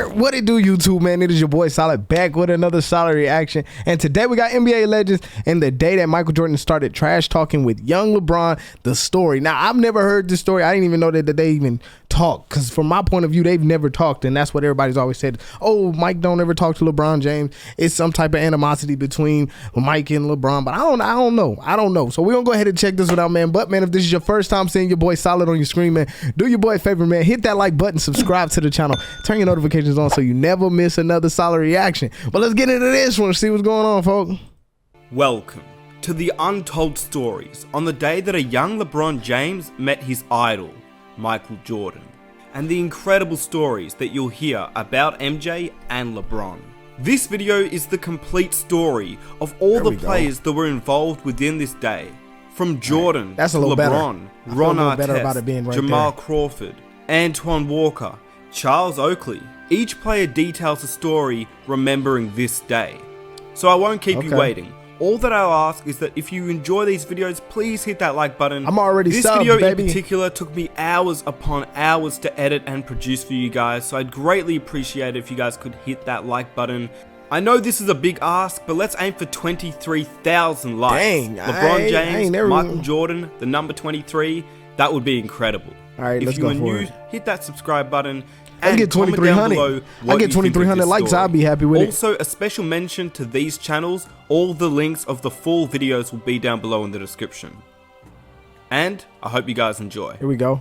What it do, YouTube, man? It is your boy Solid back with another solid reaction. And today we got NBA legends and the day that Michael Jordan started trash talking with young LeBron, the story. Now, I've never heard this story. I didn't even know that they even talk, because from my point of view, they've never talked, and that's what everybody's always said. Oh, Mike don't ever talk to LeBron James. It's some type of animosity between Mike and LeBron, but I don't know. So we're gonna go ahead and check this one out, man. But man, if this is your first time seeing your boy Solid on your screen, man, do your boy a favor, man. Hit that like button, subscribe to the channel, turn your notifications on so you never miss another solid reaction. But let's get into this one, see what's going on, folks. Welcome to the untold stories on the day that a young LeBron James met his idol, Michael Jordan, and the incredible stories that you'll hear about MJ and LeBron. This video is the complete story of all the players that were involved within this day, from Jordan to LeBron, Ron Artest, Jamal Crawford, Antoine Walker, Charles Oakley. Each player details a story remembering this day. So I won't keep you waiting. All that I'll ask is that if you enjoy these videos, please hit that like button. I'm already This subbed, video baby. in particular took me hours upon hours to edit and produce for you guys, so I'd greatly appreciate it if you guys could hit that like button. I know this is a big ask, but let's aim for 23,000 likes. Dang, LeBron James, Michael Jordan, the number 23, that would be incredible. All right, let's if go you are for new, it. hit that subscribe button. I get 2,300. I get 2,300 likes. I'll be happy with it. Also, a special mention to these channels. All the links of the full videos will be down below in the description. And I hope you guys enjoy. Here we go.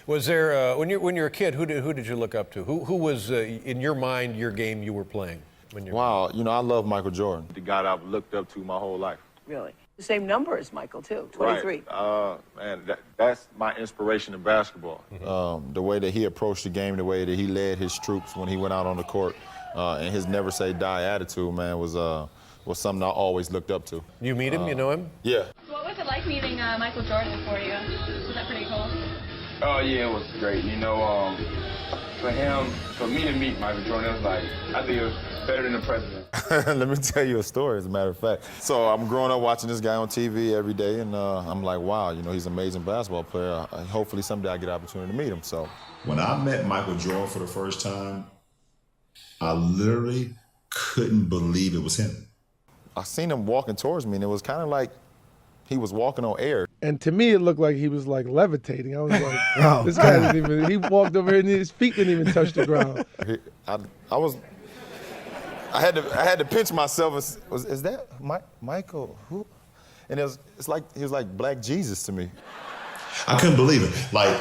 Was there when you're a kid, who did you look up to? Who was in your mind your game you were playing? Wow, you know, I love Michael Jordan. The guy I've looked up to my whole life. Really? The same number as Michael, too, 23. Right. Man, that's my inspiration in basketball. The way that he approached the game, the way that he led his troops when he went out on the court, and his never say die attitude, man, was something I always looked up to. You meet him? You know him? Yeah. What was it like meeting Michael Jordan for you? Was that pretty cool? Oh yeah, it was great. You know, for me to meet Michael Jordan, it was like, I think it was better than the president. Let me tell you a story, as a matter of fact. So I'm growing up watching this guy on TV every day, and I'm like, wow, you know, he's an amazing basketball player. Hopefully someday I get an opportunity to meet him. So when I met Michael Jordan for the first time, I literally couldn't believe it was him. I seen him walking towards me, and it was kind of like he was walking on air. And to me, it looked like he was like levitating. I was like, this guy didn't even, he walked over here and his feet didn't even touch the ground. I had to pinch myself. Is that Michael? Who? And it's like he was like Black Jesus to me. I couldn't believe it. Like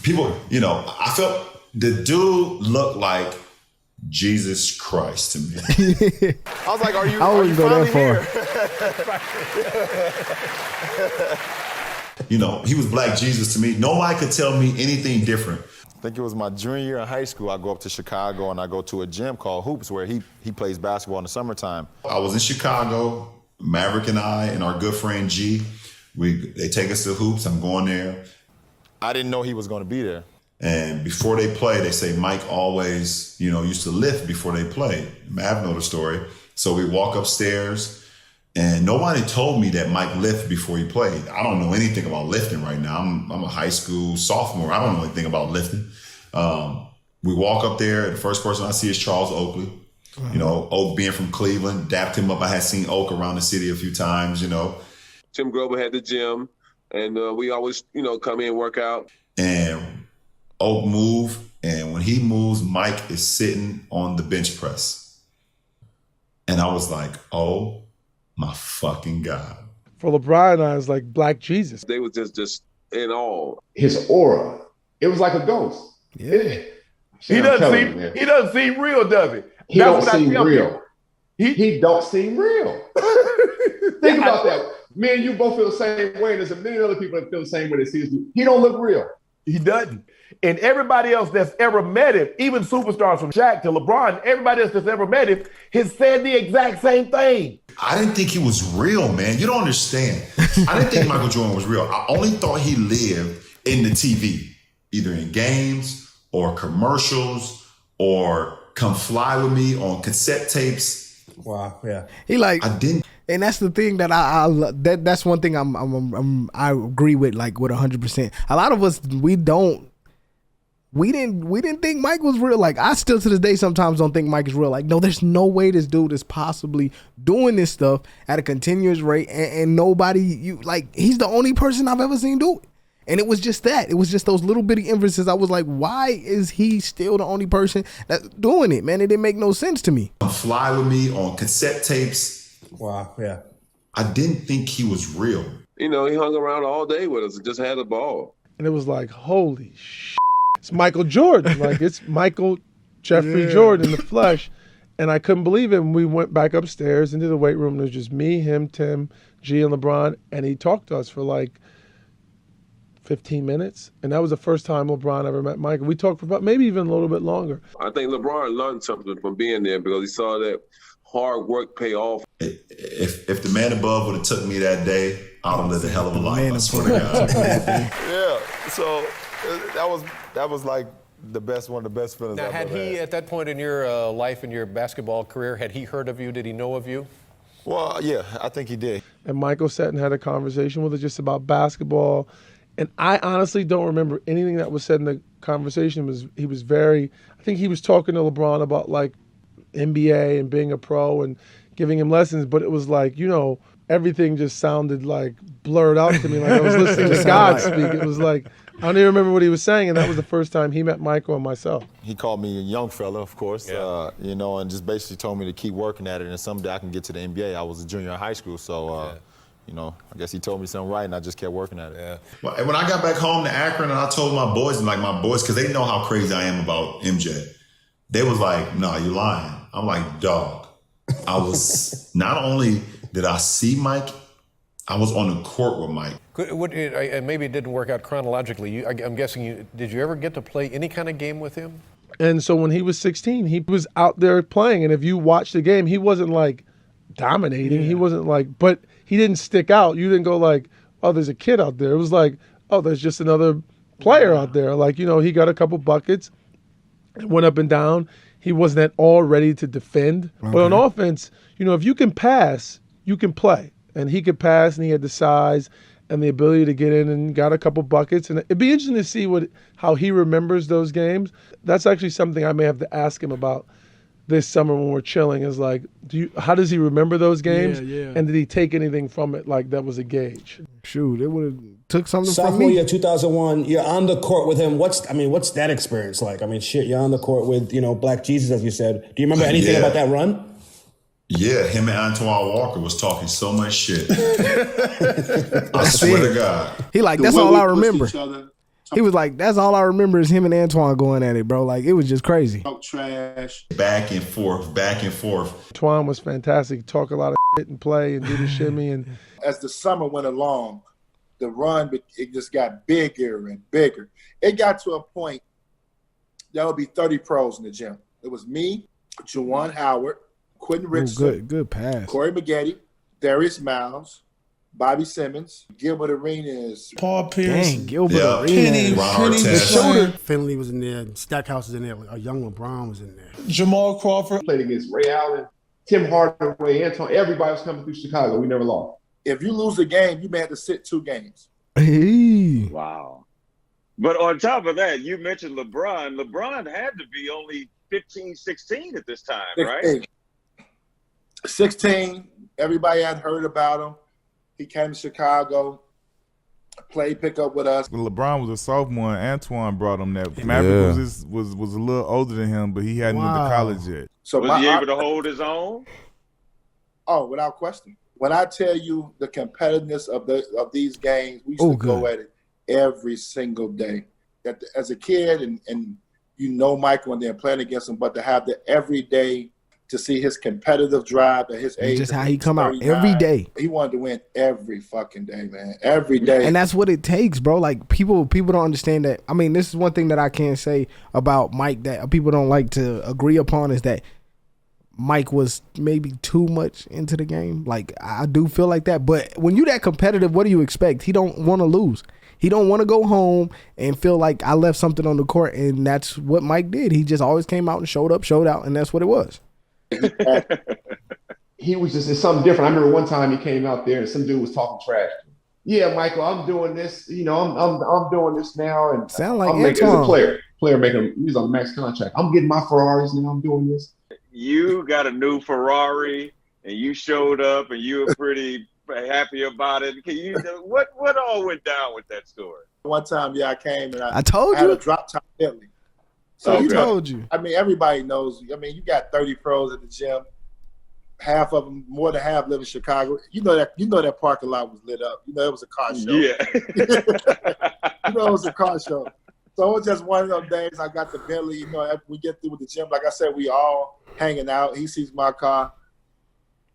people, you know, I felt the dude looked like Jesus Christ to me. I was like, are you wouldn't go that far. You know, he was Black Jesus to me. Nobody could tell me anything different. I think it was my junior year in high school. I go up to Chicago and I go to a gym called Hoops where he plays basketball in the summertime. I was in Chicago, Maverick and I and our good friend G. They take us to Hoops. I'm going there. I didn't know he was going to be there. And before they play, they say Mike always, you know, used to lift before they play. Mav know the story. So we walk upstairs, and nobody told me that Mike lifted before he played. I don't know anything about lifting right now. I'm a high school sophomore. I don't know anything about lifting. We walk up there. The first person I see is Charles Oakley. You know, Oak being from Cleveland, dapped him up. I had seen Oak around the city a few times, you know. Tim Grover had the gym, and we always, you know, come in and work out. And Oak moved, and when he moves, Mike is sitting on the bench press. And I was like, oh my fucking God. For LeBron, I was like Black Jesus. They was just in awe. His aura, it was like a ghost. Yeah. He doesn't seem real, does he? He don't seem real. He don't seem real. Think about that. Me and you both feel the same way. There's a million other people that feel the same way they see us. He don't look real. He doesn't. And everybody else that's ever met him, even superstars from Shaq to LeBron, everybody else that's ever met him has said the exact same thing. I didn't think he was real, man. You don't understand. I didn't think Michael Jordan was real. I only thought he lived in the TV, either in games or commercials or Come Fly With Me on cassette tapes. Wow, yeah. He like, I didn't. And that's the thing that that's one thing I agree with, like, with 100%. A lot of us, we don't we didn't think Mike was real. Like, I still to this day sometimes don't think Mike is real. Like, no, there's no way this dude is possibly doing this stuff at a continuous rate, and nobody, he's the only person I've ever seen do it. And it was just that. It was just those little bitty inferences. I was like, why is he still the only person that's doing it, man? It didn't make no sense to me. Fly with me on cassette tapes. Wow, yeah. I didn't think he was real. You know, he hung around all day with us and just had a ball. And it was like, holy shit. It's Michael Jordan. Like, it's Michael Jeffrey Jordan in the flesh. And I couldn't believe it. And we went back upstairs into the weight room. There was just me, him, Tim, G, and LeBron. And he talked to us for like 15 minutes. And that was the first time LeBron ever met Michael. We talked for about maybe even a little bit longer. I think LeBron learned something from being there because he saw that hard work pay off. If the man above would have took me that day, I would have lived a hell of a life. I swear to God. Yeah, so that was like one of the best feelings now, I've ever had. Had he, at that point in your life, in your basketball career, had he heard of you? Did he know of you? Well, yeah, I think he did. And Michael sat and had a conversation with us just about basketball. And I honestly don't remember anything that was said in the conversation. I think he was talking to LeBron about like NBA and being a pro and giving him lessons, but it was like, everything just sounded like blurred out to me, like I was listening to God speak. It was like, I don't even remember what he was saying, and that was the first time he met Michael and myself. He called me a young fella, of course, and just basically told me to keep working at it, and someday I can get to the NBA. I was a junior in high school, so I guess he told me something right, and I just kept working at it. Yeah. Well, when I got back home to Akron, and I told my boys, because they know how crazy I am about MJ, they was like, "No, you're lying." I'm like, "Dog, I was not only did I see Mike, I was on the court with Mike." And maybe it didn't work out chronologically. I'm guessing did you ever get to play any kind of game with him? And so when he was 16, he was out there playing, and if you watch the game, he wasn't like dominating. He wasn't like, but he didn't stick out. You didn't go like, "Oh, there's a kid out there." It was like, "Oh, there's just another player out there." Like, he got a couple buckets, went up and down. He wasn't at all ready to defend. Okay. But on offense, if you can pass, you can play. And he could pass, and he had the size and the ability to get in and got a couple buckets. And it'd be interesting to see how he remembers those games. That's actually something I may have to ask him about this summer when we're chilling, is like, how does he remember those games? Yeah. And did he take anything from it like that was a gauge? Shoot, it would have took something from me. Sophomore year, 2001, you're on the court with him. What's that experience like? I mean, shit, you're on the court with, Black Jesus, as you said. Do you remember anything about that run? Yeah, him and Antoine Walker was talking so much shit. I swear to God. He like, that's all I remember. He was like, that's all I remember is him and Antoine going at it, bro. Like, it was just crazy. Talk trash. Back and forth, back and forth. Antoine was fantastic. Talk a lot of shit and play and do the shimmy. And as the summer went along, the run, it just got bigger and bigger. It got to a point, there would be 30 pros in the gym. It was me, Juwan Howard, Quentin Richardson, good pass. Corey Maggette, Darius Miles, Bobby Simmons, Gilbert Arenas, Paul Pierce, Gilbert Arenas, Penny Finley was in there, Stackhouse was in there, a young LeBron was in there. Jamal Crawford played against Ray Allen, Tim Hardaway, Antoine. Everybody was coming through Chicago. We never lost. If you lose a game, you may have to sit 2 games. Hey. Wow. But on top of that, you mentioned LeBron. LeBron had to be only 15, 16 at this time, 16. Right? 16, everybody had heard about him. He came to Chicago, played pickup with us. When LeBron was a sophomore, and Antoine brought him that. Maverick was a little older than him, but he hadn't went to college yet. So was he able to hold his own? Oh, without question. When I tell you the competitiveness of these games, we used to go at it every single day. As a kid, and Michael and then playing against him, but to have the every day to see his competitive drive at his age. Just how he come out every day. He wanted to win every fucking day, man. Every day. And that's what it takes, bro. Like, people don't understand that. I mean, this is one thing that I can say about Mike that people don't like to agree upon, is that Mike was maybe too much into the game. Like, I do feel like that. But when you that competitive, what do you expect? He don't want to lose. He don't want to go home and feel like I left something on the court, and that's what Mike did. He just always came out and showed out, and that's what it was. He was just, it's something different. I remember one time he came out there and some dude was talking trash. Yeah, Michael, I'm doing this. I'm doing this now, and sound like I'm making as a player. player he's on max contract. I'm getting my Ferraris now. I'm doing this. You got a new Ferrari, and you showed up, and you were pretty happy about it. What all went down with that story? One time, I came and I told had you a drop top Bentley. So I told you. I mean, everybody knows. I mean, you got 30 pros at the gym. Half of them, more than half, live in Chicago. You know that parking lot was lit up. You know it was a car show. Yeah. You know it was a car show. So it was just one of those days. I got the Bentley. You know, after we get through with the gym, like I said, we all hanging out. He sees my car.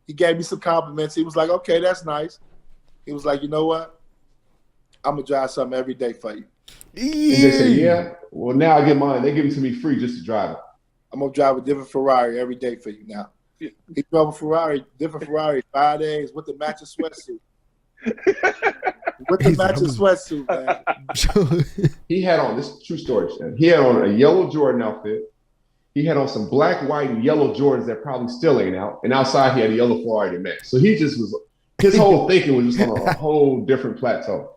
He gave me some compliments. He was like, "Okay, that's nice." He was like, "You know what? I'm gonna drive something every day for you." And they say, "Yeah, well, now I get mine. They give it to me free just to drive it. I'm gonna drive a different Ferrari every day for you now." He drove a Ferrari, different Ferrari, 5 days with the matching sweatsuit. With the matching sweatsuit, man. He had on, this is a true story, Shannon. He had on a yellow Jordan outfit. He had on some black, white, and yellow Jordans that probably still ain't out. And outside, he had a yellow Ferrari to match. So he just was, his whole thinking was just on a whole different plateau.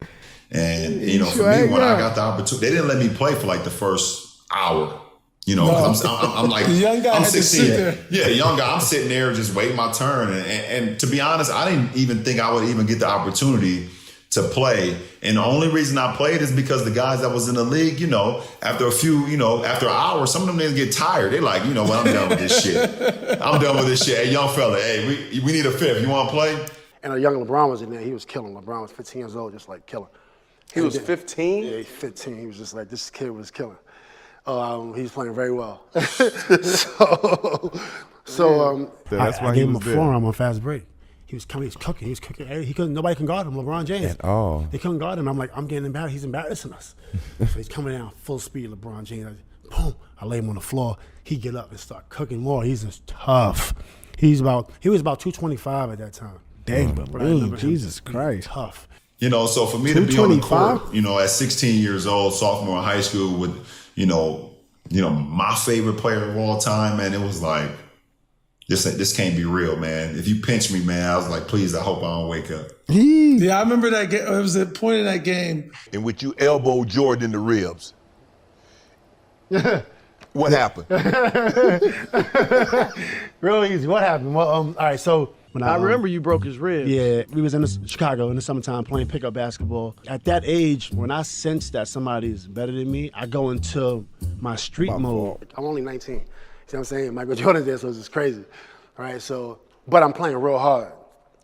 And, you know, for me, when I got the opportunity, they didn't let me play for like the first hour. You know, because I'm like, the young guy I'm had 16. To sit there. Yeah, young guy. I'm sitting there just waiting my turn. And to be honest, I didn't even think I would even get the opportunity to play. And the only reason I played is because the guys that was in the league, you know, after an hour, some of them niggas get tired. They're like, you know what, I'm done with this shit. I'm done with this shit. Hey, young fella, hey, we need a fifth. You want to play? And a young LeBron was in there. He was killing. LeBron was 15 years old, just like killing. He was 15? Yeah, 15. He was just like, this kid was killing. He was playing very well. So that's why I he gave him a was there. forearm on fast break. He was coming, he was cooking. He couldn't. Nobody can guard him. LeBron James. At all. They couldn't guard him. I'm like, I'm getting embarrassed. He's embarrassing us. So he's coming down full speed. LeBron James. Boom! I lay him on the floor. He get up and start cooking more. He's just tough. He was about 225 at that time. Dang, but Jesus Christ, tough. You know, so for me to be on the court, you know, at 16 years old, sophomore in high school with, you know, my favorite player of all time, man, it was like, this can't be real, man. If you pinch me, man, I was like, please, I hope I don't wake up. Yeah, I remember that game. It was a point in that game in which you elbowed Jordan in the ribs. What happened? Real easy. What happened? Well, all right, so when I remember you broke his ribs. Yeah, we was in Chicago in the summertime playing pickup basketball. At that age, when I sense that somebody's better than me, I go into my street mode. I'm only 19. You see what I'm saying? Michael Jordan's there, so it's just crazy. All right, so, but I'm playing real hard.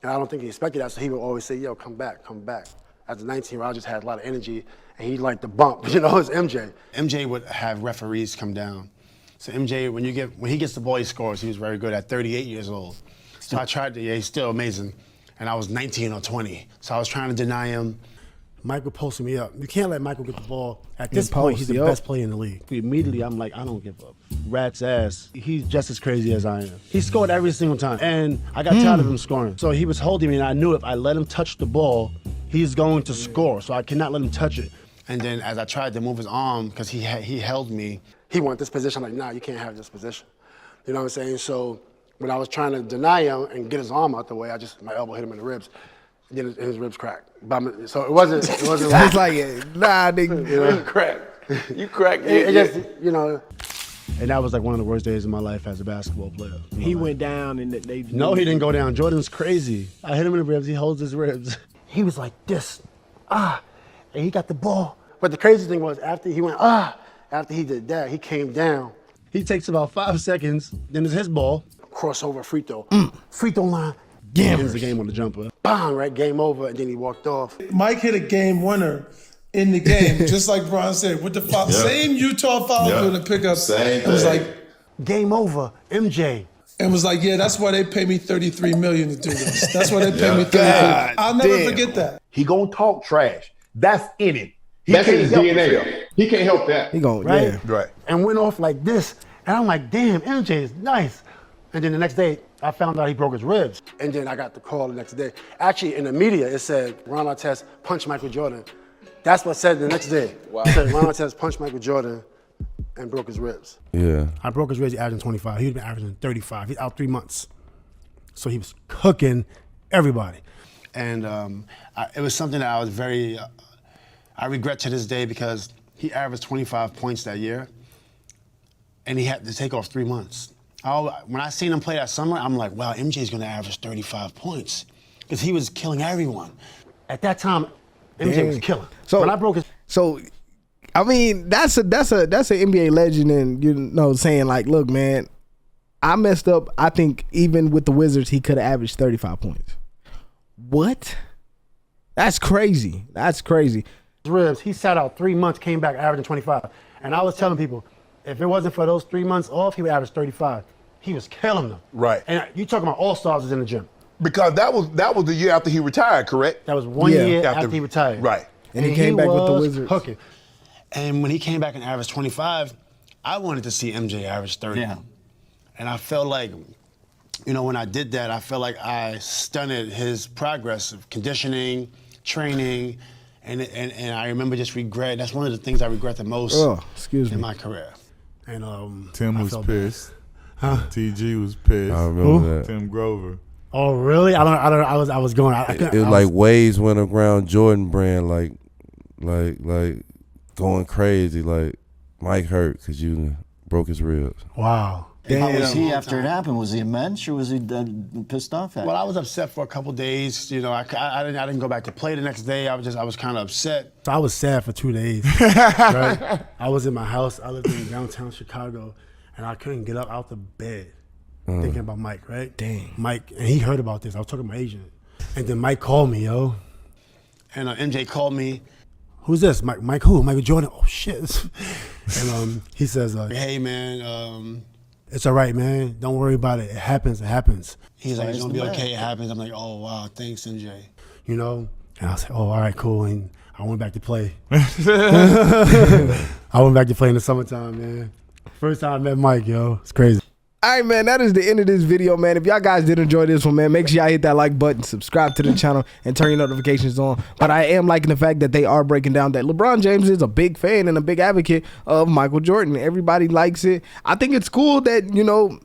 And I don't think he expected that, so he would always say, yo, come back, come back. As a 19-year-old, I just had a lot of energy, and he liked the bump. You know, it's MJ. MJ would have referees come down. So MJ, when he gets the ball, he scores. He was very good at 38 years old. So I tried to, he's still amazing. And I was 19 or 20. So I was trying to deny him. Michael posted me up. You can't let Michael get the ball. At this point, he's the best player in the league. Immediately, I'm like, I don't give a rat's ass. He's just as crazy as I am. He scored every single time. And I got tired of him scoring. So he was holding me, and I knew if I let him touch the ball, he's going to score. So I cannot let him touch it. And then as I tried to move his arm, because he held me, he wanted this position. I'm like, nah, you can't have this position. You know what I'm saying? So when I was trying to deny him and get his arm out the way, my elbow hit him in the ribs. And then his ribs cracked. So it wasn't It's like, nah, nigga. You know? You cracked. It just, you know. And that was like one of the worst days of my life as a basketball player. He went down and they... No, he didn't go down. Jordan's crazy. I hit him in the ribs. He holds his ribs. He was like this, and he got the ball. But the crazy thing was after he went, after he did that, he came down. He takes about 5 seconds, then it's his ball. Crossover free throw. Free throw line. Ends the game on the jumper. Bang, right, game over, and then he walked off. Mike hit a game winner in the game, just like Bron said, with the foul. Yep. Same Utah foul in the pickup. Same thing. It was like, game over, MJ. And was like, yeah, that's why they pay me $33 million to do this. That's why they pay me $33 million. I'll never forget that. He gonna talk trash. That's in him. That's in his DNA. He can't help that. He gonna, right? Right. And went off like this. And I'm like, damn, MJ is nice. And then the next day, I found out he broke his ribs. And then I got the call the next day. Actually, in the media, it said, Ron Artest punched Michael Jordan. That's what said the next day. Wow. It said, Ron Artest punched Michael Jordan and broke his ribs. Yeah. I broke his ribs, averaging 25. He was been averaging 35. He's out 3 months. So he was cooking everybody. And it was something that I was very, I regret to this day because he averaged 25 points that year, and he had to take off 3 months. When I seen him play that summer, I'm like, wow, MJ's gonna average 35 points because he was killing everyone. At that time, MJ was killing. So when I broke his, I mean, that's an NBA legend, and saying like, look, man, I messed up. I think even with the Wizards, he could have averaged 35 points. What? That's crazy. That's crazy. Ribs, he sat out 3 months, came back averaging 25. And I was telling people, if it wasn't for those 3 months off, he would average 35. He was killing them. Right. And you talking about all-stars was in the gym. Because that was the year after he retired, correct? That was 1 year after he retired. Right. And he came back with the Wizards. Hooking. And when he came back and averaged 25, I wanted to see MJ average 30. Yeah. And I felt like, when I did that, I felt like I stunted his progress of conditioning, training, and I remember just regret. That's one of the things I regret the most in my career. And Tim was pissed. Huh? TG was pissed. I remember that. Tim Grover. Oh really? I was going. It was like waves went around Jordan brand, like going crazy. Like Mike hurt because you broke his ribs. Wow. How was he after it happened? Was he immense or was he pissed off at it? Well, I was upset for a couple of days. I didn't go back to play the next day. I was kind of upset. So I was sad for 2 days. Right? I was in my house. I lived in downtown Chicago, and I couldn't get up out the bed thinking about Mike. Right? Dang. Mike, and he heard about this. I was talking to my agent, and then Mike called me, yo. And MJ called me. Who's this? Mike who? Michael Jordan. Oh shit. And he says, "Hey man." It's all right, man. Don't worry about it. It happens. It happens. He's like, it's going to be okay. It happens. I'm like, oh, wow. Thanks, MJ. And I was like, oh, all right, cool. And I went back to play. I went back to play in the summertime, man. First time I met Mike, yo. It's crazy. All right, man, that is the end of this video, man. If y'all guys did enjoy this one, man, make sure y'all hit that like button, subscribe to the channel, and turn your notifications on. But I am liking the fact that they are breaking down that LeBron James is a big fan and a big advocate of Michael Jordan. Everybody likes it. I think it's cool that,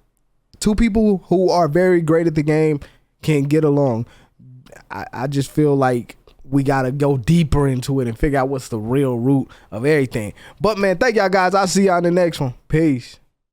two people who are very great at the game can get along. I just feel like we got to go deeper into it and figure out what's the real root of everything. But, man, thank y'all, guys. I'll see y'all in the next one. Peace.